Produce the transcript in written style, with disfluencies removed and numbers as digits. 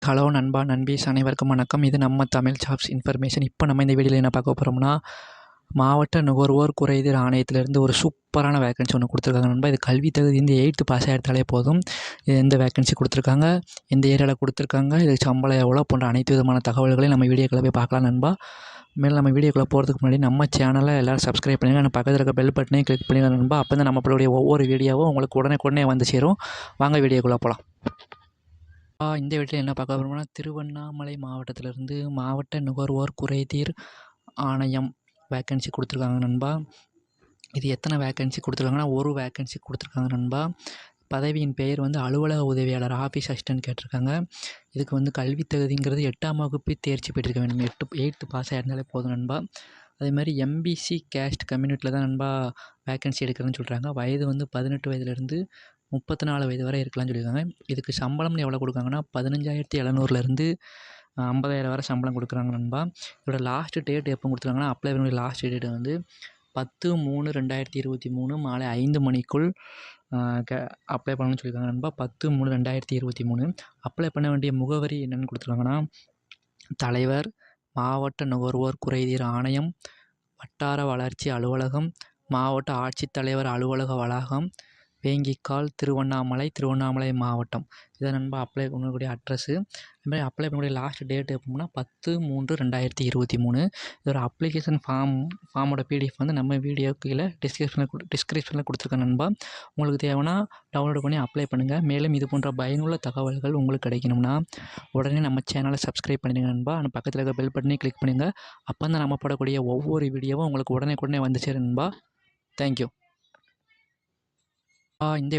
Hello நண்பா, நண்பீஸ் அனைவருக்கும் வணக்கம். இது நம்ம தமிழ் ஜாப்ஸ் இன்ஃபர்மேஷன். இப்போ நம்ம இந்த வீடியோவில் என்ன பார்க்க போகிறோம்னா, மாவட்ட நுகர்வோர் குறைதீர் ஆணையத்திலேருந்து ஒரு சூப்பரான வேகன்சி ஒன்று கொடுத்துருக்காங்க நண்பா. இது கல்வி தகுதி இந்த 8th பாஸ் ஆகிட்டாலே போதும். இது எந்த வேகன்சி கொடுத்துருக்காங்க, எந்த ஏரியாவில் கொடுத்துருக்காங்க, இதுக்கு சம்பளம் எவ்வளோ போன்ற அனைத்து விதமான தகவல்களையும் நம்ம வீடியோக்குள்ளே போய் பார்க்கலாம் நண்பா. மேலும் நம்ம வீடியோக்குள்ளே போகிறதுக்கு முன்னாடி நம்ம சேனலை எல்லோரும் சப்ஸ்கிரைப் பண்ணுங்கள். நான் பக்கத்தில் இருக்க பெல் பட்டனையும் கிளிக் பண்ணிடுங்க நண்பா. அப்போ தான் நம்மளுடைய ஒவ்வொரு வீடியோவும் உங்களுக்கு உடனே வந்து சேரும். வாங்க வீடியோக்குள்ளே போகலாம். இந்த வீட்டில் என்ன பார்க்க போகிறோம்னா, திருவண்ணாமலை மாவட்டத்திலிருந்து மாவட்ட நுகர்வோர் குறைதீர் ஆணையம் வேக்கன்சி கொடுத்துருக்காங்க நண்பா. இது எத்தனை வேக்கன்சி கொடுத்துருக்காங்கன்னா, ஒரு வேக்கன்சி கொடுத்துருக்காங்க நண்பா. பதவியின் பெயர் வந்து அலுவலக உதவியாளர், ஆஃபீஸ் அசிஸ்டன்ட் கேட்டிருக்காங்க. இதுக்கு வந்து கல்வி தகுதிங்கிறது 8ஆம் வகுப்பு தேர்ச்சி பெற்றிருக்க வேண்டும். 8th பாஸ் ஆகிருந்தாலே போதும் நண்பா. அதே மாதிரி எம்பிசி கேஸ்ட் கம்யூனிட்டியில் தான் நண்பா வேக்கன்சி எடுக்கிறேன்னு சொல்கிறாங்க. வயது வந்து 18 வயதுலேருந்து 34 வயது வரை இருக்கலாம்னு சொல்லியிருக்காங்க. இதுக்கு சம்பளம்னு எவ்வளோ கொடுக்காங்கன்னா, 15,700லேருந்து 50,000 வரை சம்பளம் கொடுக்குறாங்க நண்பா. இதோட லாஸ்ட் டேட் எப்போ கொடுத்துருக்காங்கன்னா, அப்ளை பண்ண லாஸ்ட் டேட் வந்து 10/3/2023 மாலை 5 மணிக்குள் அப்ளை பண்ணணும்னு சொல்லியிருக்காங்க நண்பா. 10/3/2023 அப்ளை பண்ண வேண்டிய முகவரி என்னென்னு கொடுத்துருக்காங்கன்னா, தலைவர், மாவட்ட நுகர்வோர் குறைதீர் ஆணையம், வட்டார வளர்ச்சி அலுவலகம், மாவட்ட ஆட்சித்தலைவர் அலுவலக வளாகம், வேங்கிக்கால், திருவண்ணாமலை மாவட்டம். இதை நண்பா அப்ளை பண்ணக்கூடிய அட்ரஸ்ஸு. அதுமாதிரி அப்ளை பண்ணக்கூடிய லாஸ்ட் டேட் எப்போனா 10/3/2023. இதோட அப்ளிகேஷன் ஃபார்மோட பிடிஎஃப் வந்து நம்ம வீடியோ கீழே டிஸ்கிரிப்ஷனில் கொடுத்துருக்கேன் நண்பா. உங்களுக்கு தேவைன்னா டவுன்லோட் பண்ணி அப்ளை பண்ணுங்கள். மேலும் இது போன்ற பயனுள்ள தகவல்கள் உங்களுக்கு கிடைக்கணும்னா உடனே நம்ம சேனலை சப்ஸ்கிரைப் பண்ணிடுங்க நண்பா. அந்த பக்கத்தில் இருக்க பெல் பட்டனையும் கிளிக் பண்ணுங்கள். அப்போ தான் நம்ம போடக்கூடிய ஒவ்வொரு வீடியோவும் உங்களுக்கு உடனே வந்து சேரும் நண்பா. தேங்க்யூ. இந்த